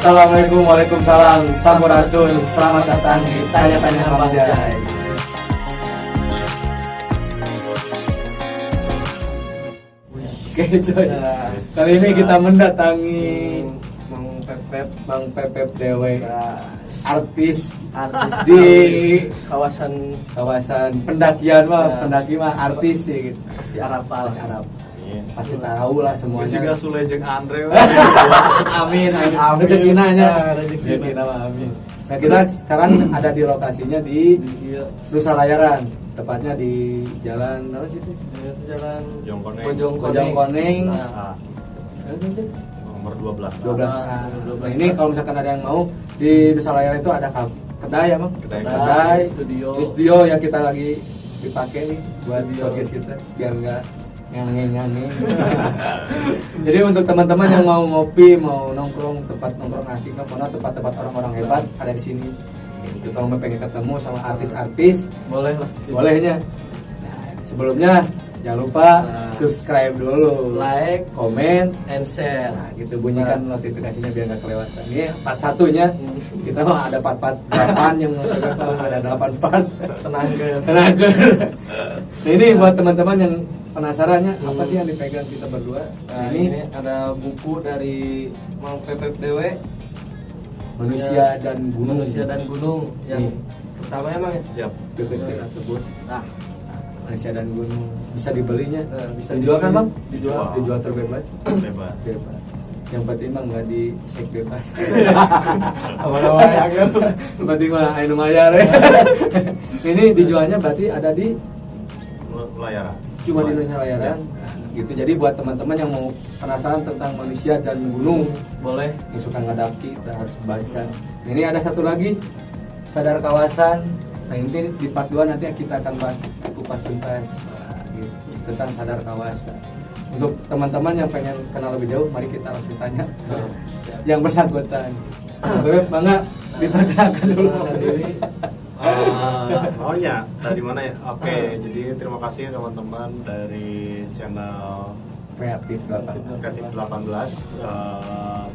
Assalamualaikum, waalaikumsalam, sampurasun. Selamat datang di Tanya-Tanya Bang Jai. Oke coy, kali ini kita mendatangi Bang Pepep Dewe, artis di kawasan pendakian mah, pendaki mah artis ya gitu. Pasti Arab. Pasti tahu lah semuanya. Siga Sule jeung Andre. Amin. Rezekina nya. Rezekina mah amin. Nah, kita sekarang ada di lokasinya di Nusa Layaran, tepatnya di jalan apa sih itu? Jalan Bojongkoneng. Nomor 12. 12A. Nah, ini kalau misalkan ada yang mau di Nusa Layaran itu ada kedai ya, Bang? Kedai studio yang kita lagi dipakai nih buat podcast kita biar enggak nyanyi. Jadi untuk teman-teman yang mau ngopi, mau nongkrong, tempat nongkrong asik, tempat-tempat orang-orang hebat ada di sini. Gitu, kalau pengen ketemu sama artis-artis, bolehnya. Nah, sebelumnya jangan lupa subscribe dulu, like, komen, and share. Nah, gitu bunyikan notifikasinya biar nggak kelewatan. Ini part satunya. Kita mah ada part 8 yang ada 8 part. Tenaga. Nah, ini buat teman-teman yang penasarannya apa sih yang dipegang kita berdua? Nah, ini ada buku dari Mang Pepep Dewe, Manusia dan Gunung yang pertama emang ya. Deket tersebut. Nah, Manusia dan Gunung bisa dibelinya. Bisa dijual kan, Bang? Dijual terbebas. Bebas. Yang penting mah nggak di sek bebas. Apa-apa Yang penting mah anu mayar ya. Ini dijualnya berarti ada di Layaran. Cuma di Nusa Layaran. Gitu. Jadi buat teman-teman yang mau penasaran tentang manusia dan gunung, boleh yang suka ngadaki kita harus baca. Ini ada satu lagi, Sadar Kawasan. Nah, ini di part 2 nanti kita akan bahas kupas tuntas gitu, tentang Sadar Kawasan. Untuk teman-teman yang pengen kenal lebih jauh, mari kita langsung tanya yang bersangkutan. Bebep, bangga diperkenalkan dulu. Maunya dari mana ya? Oke, jadi terima kasih teman-teman dari channel Kreatif 18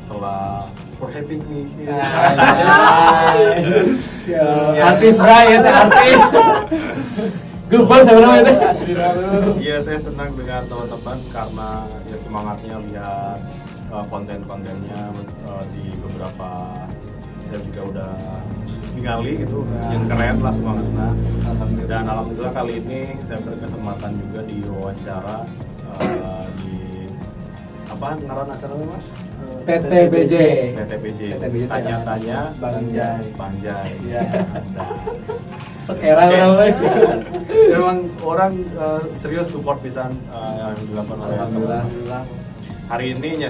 telah for having me. Artis Brian, artis. Gubal sebenarnya itu. Iya, saya senang dengan teman-teman karena ya semangatnya lihat konten-kontennya di beberapa, saya juga udah sekali gitu, yang keren lah semangatnya. Dan alhamdulillah kali ini saya berkesempatan juga diwawancara di apa ngaran acaranya Pak? TTBJ. Tanya-tanya Bang Jai. Iya. Sekera orang lain. Memang orang serius support pisan yang dilakukan oleh Alhamdulillah. Hari ini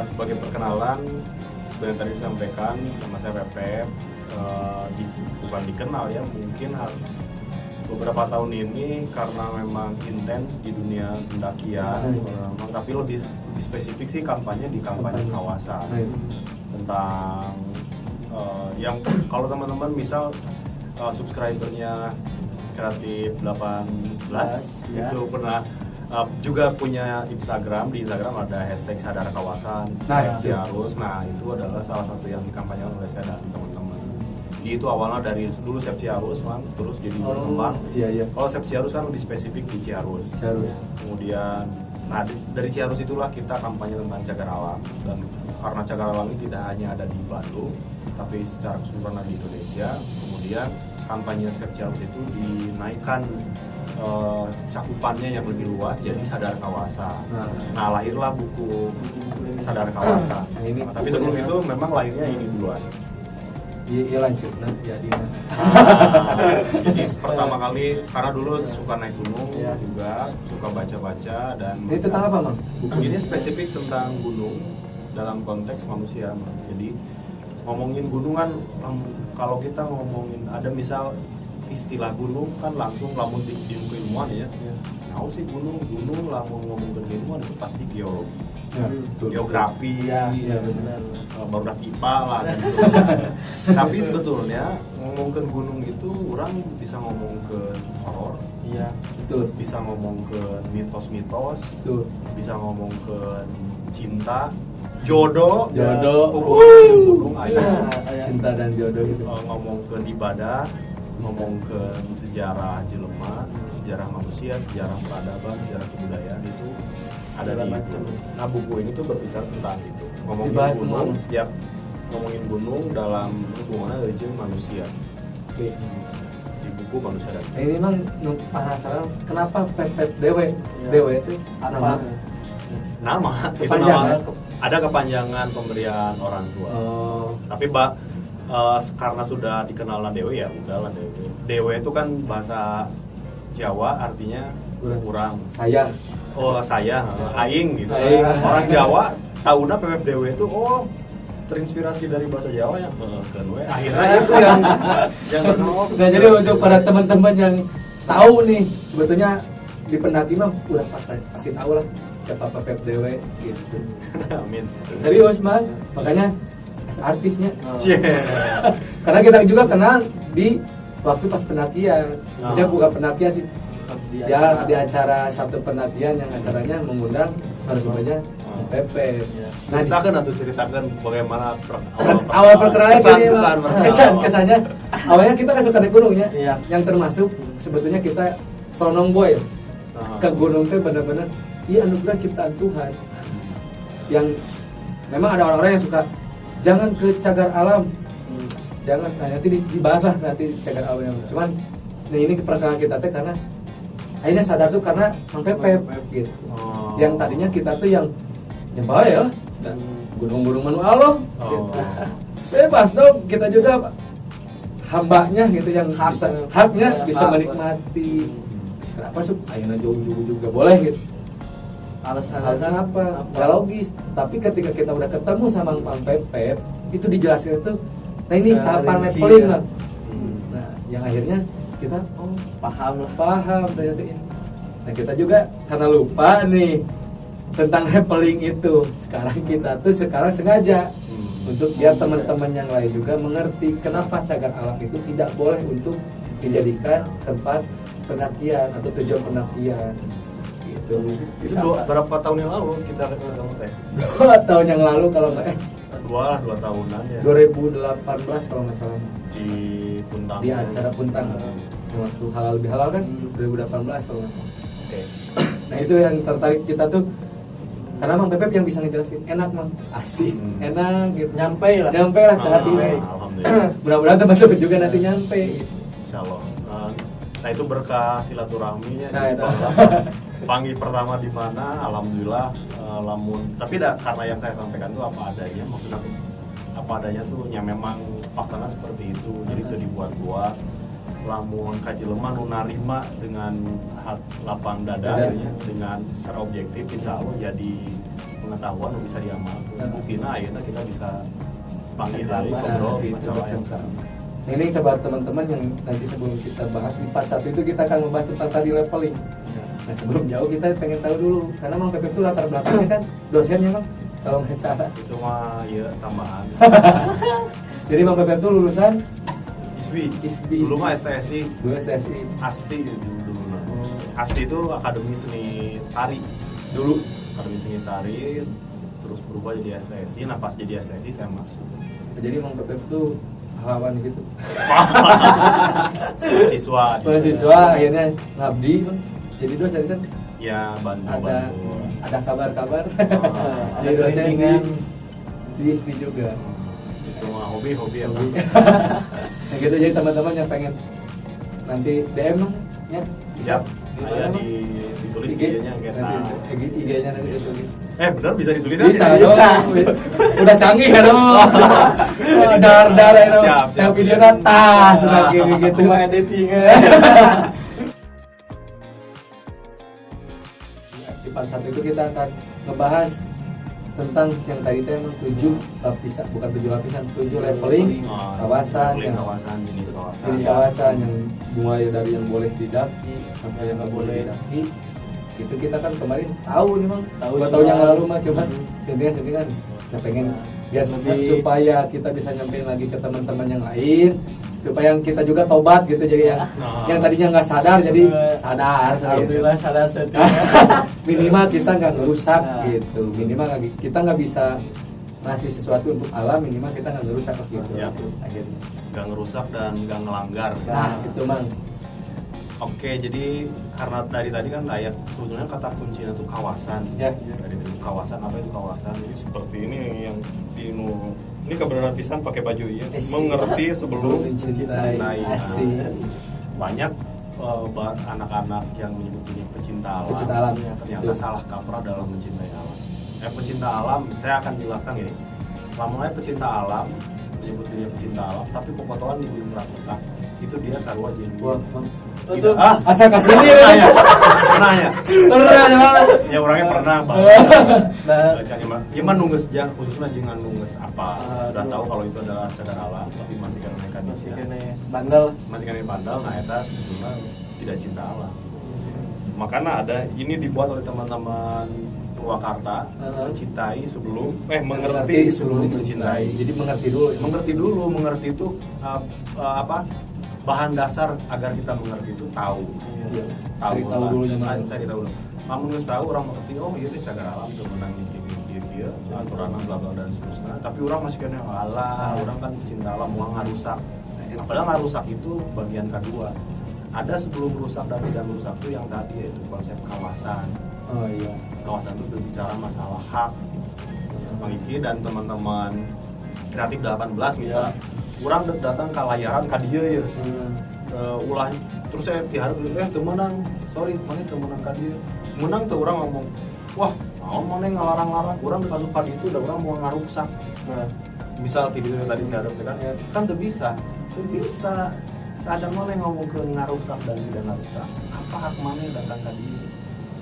sebagai perkenalan sebenarnya tadi disampaikan nama saya Pepep, bukan dikenal ya, mungkin beberapa tahun ini karena memang intens di dunia pendakian, tapi lebih spesifik sih kampanye kawasan tentang yang kalau teman-teman misal subscribernya Kreatif 18 ya. Itu pernah juga punya Instagram. Di Instagram ada hashtag Sadar Kawasan Ciarus. Nah, itu adalah salah satu yang dikampanyekan oleh saya dan teman-teman. Jadi itu awalnya dari dulu Sep Ciarus, terus jadi berkembang. Iya. Kalau Sep Ciarus kan lebih spesifik di Ciarus. Kemudian, dari Ciarus itulah kita kampanye tentang cagar alam. Dan karena cagar alam ini tidak hanya ada di Bandung, tapi secara keseluruhan di Indonesia. Kemudian kampanye Sep Ciarus itu dinaikkan cakupannya yang lebih luas, jadi Sadar Kawasan. Nah, lahirlah buku Sadar Kawasan. Tapi sebelum itu memang lahirnya ini duluan. Iya lanjut jadi pertama kali karena dulu suka naik gunung juga, suka baca-baca. Dan ini tentang apa, Bang? Buku ini spesifik tentang gunung dalam konteks manusia. Jadi ngomongin gunung kan, kalau kita ngomongin ada misal istilah gunung kan langsung lamun di ilmuwan ya. Tahu sih gunung lamun ngomong ke ilmuwan itu pasti geologi. Geografi, benar. baru IPA lah dan seterusnya. Tapi sebetulnya ngomongin gunung itu orang bisa ngomong ke horor, betul. Bisa ngomong ke mitos-mitos, betul. Bisa ngomong ke cinta, jodoh, jodoh, ayah. cinta dan jodoh itu. Ngomong ke ibadah, ngomong ke sejarah jelema, sejarah manusia, sejarah peradaban, sejarah kebudayaan itu ada di macam. Nah, buku ini tuh berbicara tentang itu. Ngomongin Dibahas gunung, semua. ya, ngomongin gunung dalam hubungannya dengan manusia. Oke. Di buku manusia dan Ini memang penasaran kenapa pepet dewe Ya. dewe itu Apa? nama itu Kepanjangan. nama ada kepanjangan pemberian orang tua. Oh, Tapi karena sudah dikenal Dewe ya udahlah Dewe. Dewe itu kan bahasa Jawa artinya kurang. saya Oh saya, aing gitu. Aing. Orang Jawa tahunya PPP Dewe itu terinspirasi dari bahasa Jawa yang kan we. Akhirnya itu yang terkenal. nah jadi untuk para teman-teman yang tahu nih sebetulnya di pendaki mah udah pasti tahu lah siapa Pepep Dewe gitu. Amin. Serius man, makanya as artisnya. Cie. Karena kita juga kenal di waktu pas pendakian. Misalnya bukan pendakian sih. Ya di acara satu pendakian yang acaranya mengundang narasumbernya Pepe. Nah, ceritakan bagaimana awal perkenalan kesannya awalnya kita kan suka naik gunungnya. Iya. Yang termasuk sebetulnya kita sonong boy ke gunung teh benar-benar iya anugerah ciptaan Tuhan. Yang memang ada orang-orang yang suka jangan ke cagar alam. Jangan, nah nanti dibahas lah nanti cagar alam. Cuman nah ini perkenalan kita teh karena akhirnya sadar tuh karena sampai Pep gitu. Yang tadinya kita tuh yang nyembah ya dan gunung-gunung manual loh gitu. Bebas dong kita juga hambanya gitu yang haknya bisa menikmati. Kenapa sih akhirnya jauh-jauh juga boleh gitu. Alasan apa? Nggak logis. Tapi ketika kita udah ketemu sama Bang Pep itu dijelaskan itu nah ini tahapan leveling lah. Nah yang akhirnya kita paham ternyata ini. Nah kita juga karena lupa nih tentang leveling itu. Sekarang sengaja untuk biar teman-teman yang lain juga mengerti kenapa cagar alam itu tidak boleh untuk dijadikan tempat pendakian atau tujuan pendakian. Gitu. Itu berapa tahun yang lalu kita ketemu teh? 2 tahun yang lalu kalau nggak 2 tahunan ya. 2018 kalau nggak salah Di Puntang. di acara Puntang yang waktu halal lebih halal kan 2018 kalau nggak salah. Oke. Nah itu yang tertarik kita tuh karena Mang Pepep yang bisa ngejelasin enak Mang asik enak gitu nyampe lah ke hati. Alhamdulillah. Mudah-mudahan teman-teman juga nanti nyampe gitu. Insyaallah. Nah itu berkah silaturahminya. Nah, itu. Panggil pertama di mana, alhamdulillah lamun. Tapi karena yang saya sampaikan tuh apa adanya, maksudnya apa adanya tuh yang memang faktanya seperti itu. Jadi itu dibuat-buat. Lamun kajelema nu narima dengan lapang dada ya, dengan secara objektif insya Allah jadi pengetahuan yang bisa diamalkan. Buktinya akhirnya kita bisa panggil dari ngobrol macam sama. Ini kabar teman-teman yang nanti sebelum kita bahas di part 1 itu kita akan membahas tentang tadi leveling. Nah sebelum jauh kita pengen tahu dulu karena Mang Pepep itu latar belakangnya kan dosennya Mang kalau nggak salah. Itu mah ya tambahan. Jadi Mang Pepep itu lulusan ISBI. Dulu mah STSI. Dulu STSI. ASTI dulu. ASTI itu Akademi Seni Tari. Dulu Akademi Seni Tari terus berubah jadi STSI. Nah pas jadi STSI saya masuk. Jadi Mang Pepep itu pahlawan gitu. Mahasiswa akhirnya ngabdi Bang. Jadi dosen kan ya bantu. Ada kabar-kabar. Ada Jadi dosen di ISBI juga. Itu mah hobi ya. Nah gitu jadi teman-teman yang pengen nanti DM ya siap. Saya ditulis IG-nya IG-nya nanti ditulis. Benar bisa ditulis bisa dong. Udah canggih kan dong. Dar itu. Yang video tas lagi gitu cuma editing. Di part 1 itu kita akan ngebahas tentang yang tadi itu emang 7 lapisan, bukan 7 lapisan, 7 leveling kawasan, jenis kawasan yang mulai dari yang boleh didaki sampai yang nggak boleh didaki. Itu kita kan kemarin tahu nih Bang, 2 tahun yang lalu mah cuman sentingan saya pengen biar supaya kita bisa nyampein lagi ke teman-teman yang lain, supaya kita juga tobat gitu, jadi yang tadinya nggak sadar jadi sadar. Alhamdulillah gitu. Sadar Minimal kita nggak ngerusak gitu, minimal kita nggak bisa ngasih sesuatu untuk alam, minimal kita nggak ngerusak gitu. Ya. Akhirnya. Nggak ngerusak dan nggak ngelanggar. Nah, itu Mang. Oke, jadi karena tadi kan layak, sebetulnya kata kuncinya itu kawasan. Ya. Dari itu kawasan, apa itu kawasan? Jadi seperti ini yang ini kebenaran pisan pakai baju ya. Mengerti sebelum mencintai. Asik. Banyak anak-anak yang menyebut diri pecinta alam. Pecinta alam ya. Ternyata salah kaprah dalam mencintai alam. Pecinta alam, saya akan jelaskan gini. Lamunnya pecinta alam, menyebut diri pecinta alam, tapi pepotongan di Gunung Rakata itu dia sarua jeung. Betul. Asal kasih ini pernah ya? Pernah. Ya orangnya pernah banget. Ya mah nungges jang khususnya jangan nungges apa. Udah tahu kalau itu adalah cagar alam tapi masih karena mereka masih kena bandel, nah eta sebetulnya tidak cinta alam. Makanya ada ini dibuat oleh teman-teman Purwakarta, mencintai sebelum mengerti sebelum mencintai. Jadi mengerti dulu. Mengerti itu apa? Bahan dasar agar kita mengerti itu tahu. Cari tahu dulu. Namun nggak tahu orang mengerti, oh iya itu cagar alam tuh menang dia aturan bla bla dan seterusnya. Tapi orang masih kena orang kan cinta alam mau ngarusak. Padahal ngarusak itu bagian kedua. Ada sebelum rusak dan rusak itu yang tadi yaitu konsep kawasan. Oh iya. Kawasan itu berbicara masalah hak. Bang Iki dan teman-teman kreatif 18 misalnya. Orang datang ke layaran ka dieu ya. Ulah terus saya diharap temenang. Sorry, mana temenang ka dieu. Menang tuh orang ngomong, "Wah, naon mana ngalarang-larang, orang dikasih ka dieu udah orang mau ngarusak." Misal tidur tadi diharap kan. Kan tuh bisa. Tuh bisa. Saat mana ngomong ke ngarusak dan tidak ngarusak. Apa hak mana datang ka dieu?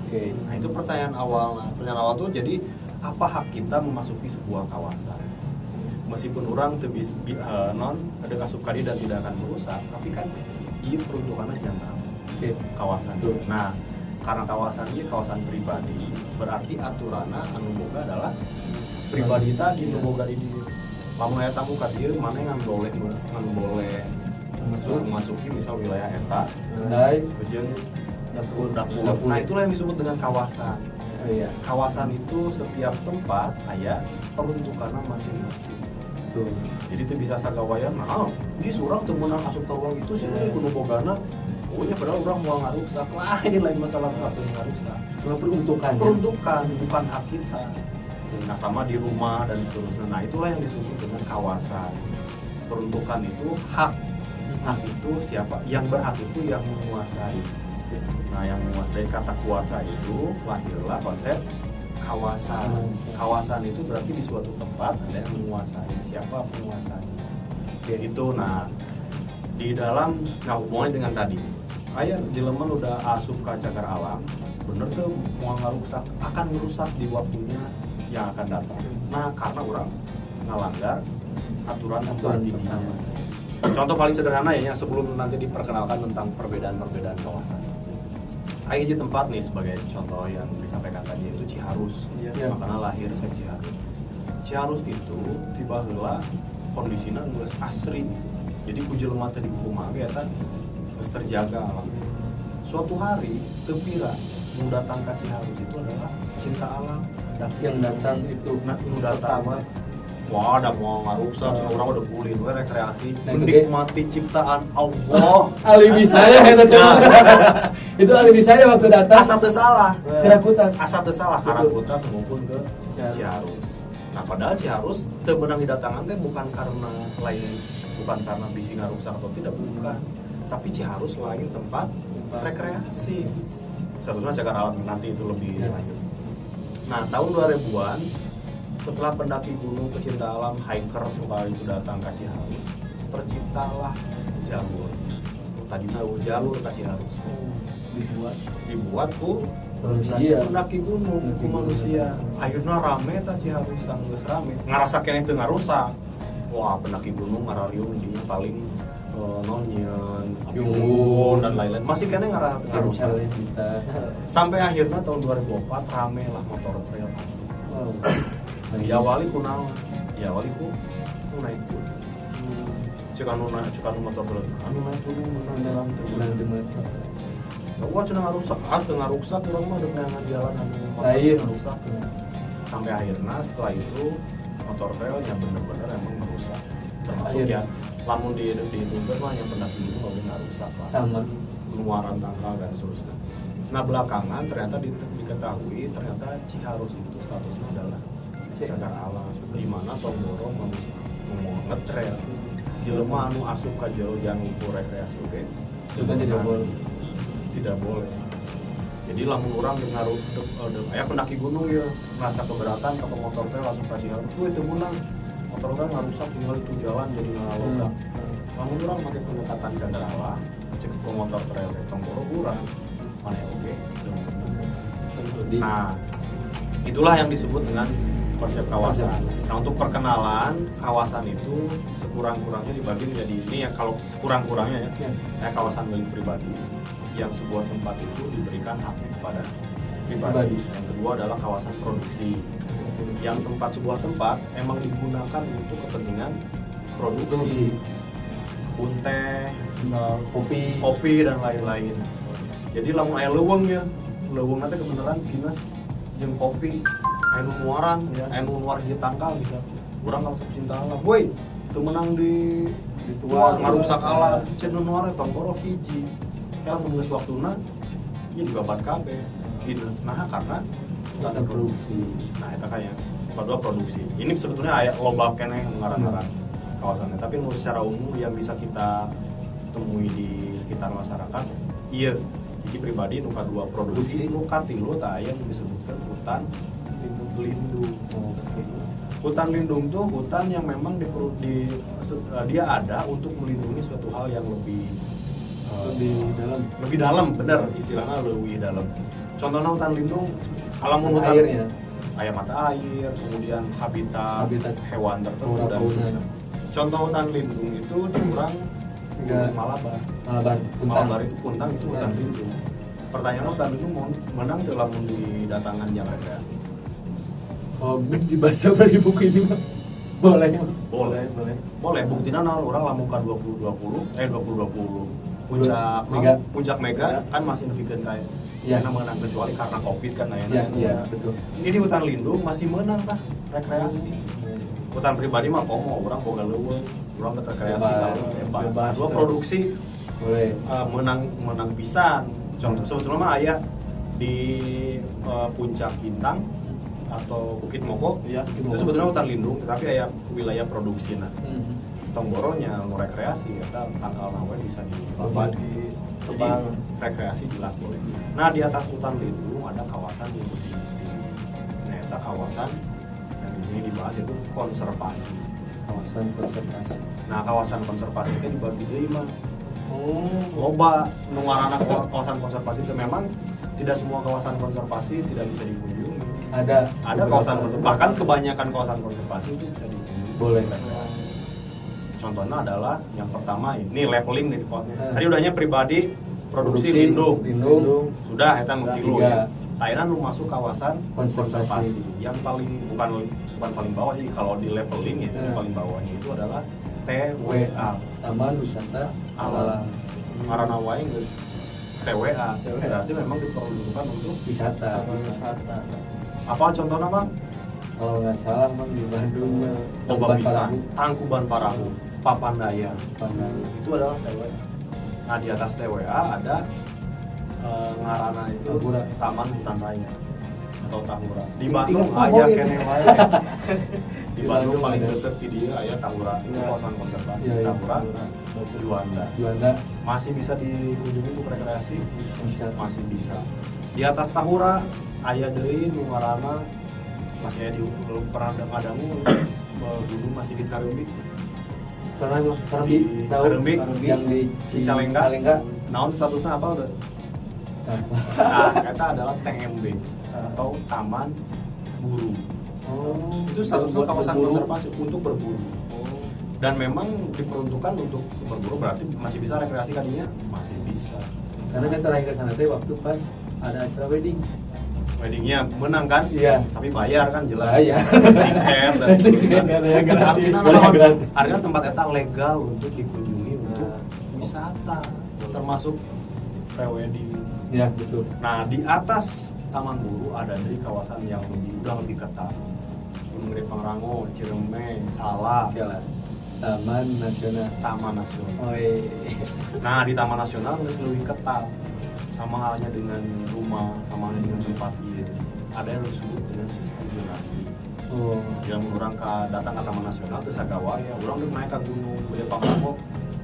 Oke. Nah, itu pertanyaan awal. Pertanyaan awal tuh jadi apa hak kita memasuki sebuah kawasan? Meskipun orang non ada kasup kali dan tidak akan merusak, tapi kan ini peruntukannya jangka kawasan. Nah, karena kawasan ini kawasan pribadi, berarti aturannya anu boga adalah pribadi tadi nu boga di lamun aya tamu ka dieu mana yang boleh memasuki misal wilayah eta jeung dapur. Nah, itulah yang disebut dengan kawasan. Iya. Kawasan itu setiap tempat aya peruntukannya masing-masing. Jadi itu bisa sagawayan, ini surang temunan asup ke ruang itu sih kudu bogana. Pokoknya padahal orang mau ngarusak lah, ini lain masalah apa yang ngarusak. Cuma peruntukan bukan hak kita. Nah sama di rumah dan seterusnya. Nah itulah yang disebut dengan kawasan. Peruntukan itu hak itu siapa? Yang berhak itu yang menguasai. Nah yang menguasai kata kuasa itu lahirlah konsep kawasan. Kawasan itu berarti di suatu tempat ada yang menguasai. Siapa penguasanya? Itu. Nah, di dalam hubungannya dengan tadi. Ayah jeleman udah asup ke cagar alam, bener tuh mau ngerusak, akan merusak di waktunya yang akan datang. Nah, karena orang ngelanggar aturan tinggi. Contoh paling sederhana ya, sebelum nanti diperkenalkan tentang perbedaan kawasan. Ayo di tempat nih sebagai contoh yang disampaikan tadi itu Ciharus. Makanya lahir saya Ciharus. Ciharus itu tiba heula kondisinya geus asri. Jadi ku jelema teh di kumaha ge eta geus terjaga alam. Suatu hari teu pira nu datang ka Ciharus itu adalah cinta alam. Yang datang itu nu datang wah, ada mau ngarusak, orang udah kulin, rekreasi, nah, menikmati ciptaan Allah. Alibi saya itu itu alibi saya waktu datang. Asa teu salah. Kerakutan. Asa teu salah karakutan maupun ke Ciharus. Nah, padahal Ciharus teu beunang didatangan teh bukan karena bisi ngarusak atau tidak, bukan. Tapi Ciharus lain tempat rekreasi. Seharusnya cagar alam nanti itu lebih lanjut. Nah, tahun 2000-an setelah pendaki gunung pecinta alam hiker sekali itu datang ke Ciharus, terciptalah jalur. Tadi tahu jalur ke Ciharus dibuat ku pendaki gunung ku manusia. Akhirnya rame ta Ciharus, geus rame. Ngarasa keneh teu ngarusak. Wah, pendaki gunung ngarariung dinya paling nonyeun, unggun dan lain-lain. Masih keneh ngarasa teu ngarusak. Sampai akhirnya tahun 2004 rame lah motor trail. Ya wali ku naon? Ya wali ku naik gunung. Cek anu motor terus. Anu naik gunung menang teman. Gua cenah ngarusak urang mah udah neangan jalan anu ngarusak. Sampai akhirnya setelah itu motor trailnya bener-bener emang merusak. Termasuk ya lamun di Twitter mah yang pendaki itu nggak benar rusak lah. Sama Pengeluaran tanggal dan seterusnya. Nah belakangan ternyata diketahui ternyata Ciharus itu statusnya adalah cagar alam, di mana Tonggoro mau ngetrail jelema anu asup ka jero jangan ukur rekreasi oke. Itu kan tidak boleh. Jadi lamun orang dengar aya pendaki gunung ya merasa keberatan ke motor trail langsung ka Ciharus. Itu menang. Motor trail ngarusak tinggal itu jalan jadi ngalodak. Lamun orang pakai pendekatan cagar alam, cek ke motor trail Tonggoro urang mana oke. Nah, itulah yang disebut dengan konsep kawasan. Nah, untuk perkenalan kawasan itu sekurang-kurangnya dibagi menjadi ini yang kalau sekurang-kurangnya ya kawasan milik pribadi yang sebuah tempat itu diberikan haknya kepada pribadi. Yang kedua adalah kawasan produksi. Yang sebuah tempat emang digunakan untuk kepentingan produksi. Teh, kopi dan lain-lain. Jadi lamun aya leuweung ya. Leuweung teh kebenaran kinas jeung kopi anu muaran, anu luar di tangkal bisa. Urang kalau cinta alam, boy, teu menang di tua ngarusak alam. Cenah nuar Tonggoro hiji. Kalau menunggu waktuna ieu juga bat kabeh. Dinas nah karena hutan produksi. Nah eta kayak kedua produksi. Ini sebetulnya aya loba keneh ngaran-ngaran kawasannya. Tapi menurut secara umum yang bisa kita temui di sekitar masyarakat, iya, hiji pribadi nuka dua produksi, nuka tilu tah aya yang disebutkan hutan lindung. Hutan lindung tuh hutan yang memang dia ada untuk melindungi suatu hal yang lebih dalam, benar istilahnya lebih dalam. Contohnya hutan lindung, alam hutan airnya, aya mata air, kemudian habitat hewan tertentu dan sebagainya. Contoh hutan lindung itu dikurang Malabar itu Puntang itu hutan lindung. Pertanyaan hutan lindung mau menang tuh lamun di datangan yang rekreasi. Oh, dibaca dari buku ini mah boleh. Buktinya orang lamun ka 2020 puncak mega kan masih nepikeun kayak karena menang kecuali karena Covid kan Iya, betul. Ini di hutan lindung masih menang tah rekreasi. Hutan pribadi mah komo orang boga leuweung, urang rekreasi bebas. Dua produksi boleh menang pisan. Contoh sebetulnya mah aya di Puncak Bintang atau Bukit Moko itu sebetulnya hutan lindung tetapi aya wilayah produksi nah. Tonggoronya mau rekreasi eta tangkal nawe bisa dibagi. Jadi rekreasi jelas boleh. Nah di atas hutan lindung ada kawasan yang berdiri. Nah eta kawasan yang di sini dibahas itu konservasi. Kawasan konservasi. Nah kawasan konservasi itu dibagi deui mah. Loba nu ngaranna kawasan konservasi itu memang tidak semua kawasan konservasi tidak bisa dikunjungi. Ada kawasan konservasi, bahkan kebanyakan kawasan konservasi itu bisa dikunjungi. Boleh. Contohnya adalah yang pertama ini leveling nih di kotanya. Tadi udahnya pribadi produksi lindung. Sudah eta nu tilu ya. Tayana nu masuk kawasan konservasi. Yang bukan paling bawah sih kalau di leveling ya, paling bawahnya itu adalah TWA, Taman Wisata Alam. Ngaranna wae geus TWA. Berarti memang diperuntukkan untuk wisata. Apa contohnya, Bang? Kalau nggak salah Bang di Bandung Loba bisa Tangkuban Parahu, Papandaya. Itu adalah TWA. Nah, di atas TWA ada ngaranna itu Taman Hutan Raya atau Tahura. Di Bandung aya keneh wae. Di Bandung paling dekat di dia aya Tahura. Itu kawasan konservasi Tahura. Juanda. Masih bisa dikunjungi untuk rekreasi? Masih bisa. Di atas Tahura aya deui nu ngaranna masih ada di pernah ngadangu gunung masih di Karembi. Karembi yang di Cicalengka. Naon statusnya apa udah? Nah, kata adalah TMB atau Taman Buru. Itu statusnya kawasan konservasi untuk berburu. Dan memang diperuntukkan untuk berburu, berarti masih bisa rekreasi kadinya? Masih bisa. Karena saya terakhir ke sana teh waktu pas ada acara wedding. Weddingnya menang kan? Iya. Tapi bayar kan jelas. Bayar. Tiket dan sebagainya. Artinya tempat eta legal untuk dikunjungi untuk wisata, termasuk pre-wedding. Iya, betul. Nah, di atas Taman Buru ada dari kawasan yang udah lebih ketat. Gunung Gede Pangrango, Ciremai, Salak, Oke lah. Taman Nasional. Taman Nasional. Oh iya. Nah di Taman Nasional nggak lebih ketat, sama halnya dengan rumah, sama halnya dengan tempat ieu. Ada yang disebut dengan sistem zonasi. Oh. Yang orang datang ke Taman Nasional terus agawa ya, orang udah naik ke Gunung Gede Pangrango,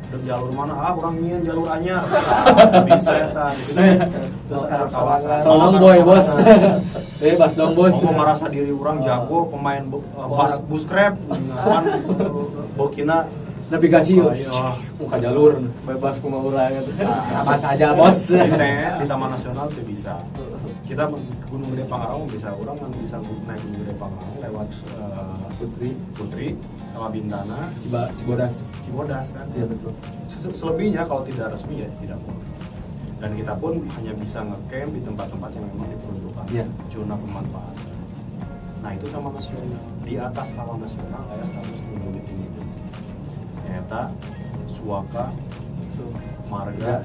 udah jalur mana? Orang nyian jalur anyar. Bisa ya tan. Terus ada kawasan. Solong boy bos. Bebas dong bos. Mau merasa diri orang jago, pemain bus crab, kan bokina Navigasi yuk. Ayo. Muka jalur. Bebas kumaha urang eta. Apa saja bos. Di Taman Nasional tuh bisa. Kita Gunung Gede Pangrango bisa, orang kan bisa naik Gunung Gede Pangrango lewat Putri sama Bintana, Cibodas kan. Iya betul. Selebihnya kalau tidak resmi ya tidak boleh. Dan kita pun hanya bisa ngecamp di tempat-tempat yang memang diperuntukkan zona pemanfaatan. Nah itu Taman Nasional. Di atas Taman Nasional ada status gunung tinggi. Nyata Suaka Marga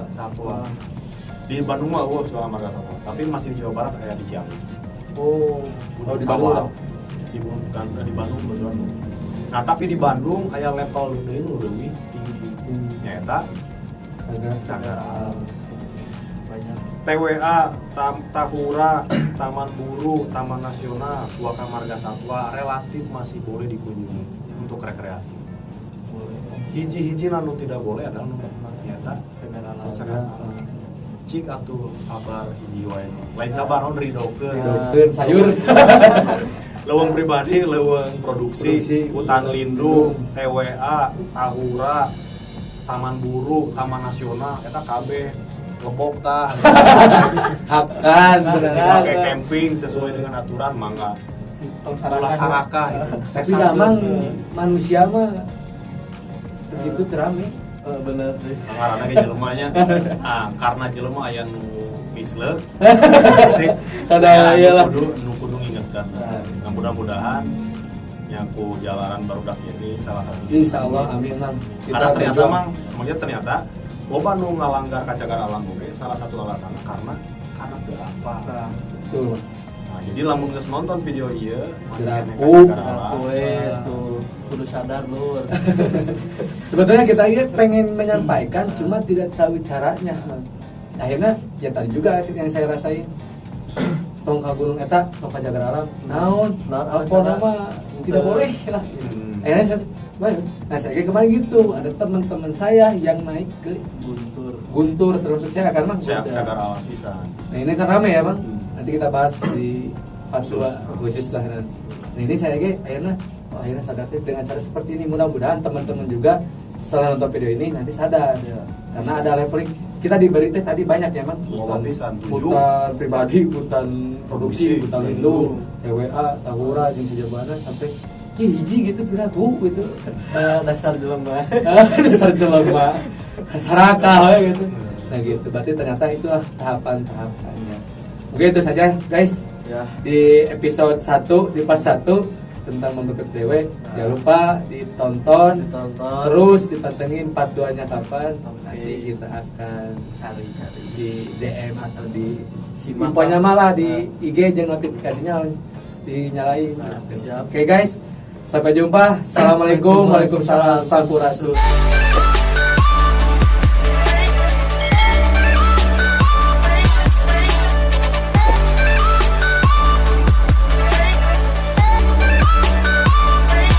Satwa. Di Bandung mah Suaka Marga Satwa. Tapi masih di Jawa Barat kayak di Ciamis. Oh, Gunung di Sawah. Bandung. Di Bandung kebetulan. Nah tapi di Bandung kayak level lebih tinggi. Nyata Cagar Alam. Banyak. TWA, Tahura, Taman Buru, Taman Nasional, Suaka Marga Satwa relatif masih boleh dikunjungi untuk rekreasi. Hiji-hiji anu tidak boleh adalah nyata Cagar Alam. Cik atuh sabar hiji wae. Lain sabar on ridokeun sayur. Leuweung pribadi, leuweung produksi, hutan lindung, TWA, Tahura, Taman Buru, Taman Nasional, eta kabeh ngebok tah. Hakan Pakai camping sesuai dengan aturan mangga. Ulah sarakah itu. Tapi damang manusia mah begitu terame. Bener sih. Ngaranna ge jelemanya. Ah, karena jelema aya nu misleuk. Sada ieu lah. Kudu ngingetkan. Nah, mudah-mudahan nyaku jalanan barudak ini salah satu. Insyaallah amin Mang. Karena ternyata Mang, ternyata loba nu ngalanggar ka Cagar Alam oge salah satu alasanna karena teu apa. Betul. Nah, jadi lamun geus nonton video ieu masih Aku Cagar Alam. Tuh kudu sadar lur. Sebetulnya kita ini pengen menyampaikan cuma tidak tahu caranya. Mang. Akhirnya ya tadi juga yang saya rasain. Tong ka gunung eta, tong ka Cagar Alam. Naon? Apa nama? Tidak boleh lah. Akhirnya saya kemarin gitu, ada teman-teman saya yang naik ke Guntur termasuk saya karena Mang Cagar Alam pisan. Nah ini kan rame ya Bang. Nanti kita bahas di part 2 khusus lah. Nah ini saya akhirnya sadar dengan cara seperti ini. Mudah-mudahan teman-teman juga setelah nonton video ini nanti sadar karena ada leveling. Kita diberi tes tadi banyak ya Mang. Hutan pribadi, hutan produksi, hutan lindung, TWA, Tahura, jeung Sejabana sampai hiji gitu piraku gitu. Dasar jelema. Dasar jelema. Sarakah gitu. Nah gitu. Berarti ternyata itulah tahapan-tahapannya. Mungkin itu saja guys. Ya. Di episode 1 di part 1 tentang membentuk DW. Jangan lupa ditonton. Terus dipantengin part 2-nya kapan. Nanti kita akan cari di DM atau di infonya malah di IG jangan notifikasinya dinyalain. Oke guys. Sampai jumpa. Assalamualaikum. Waalaikumsalam. Sampurasun.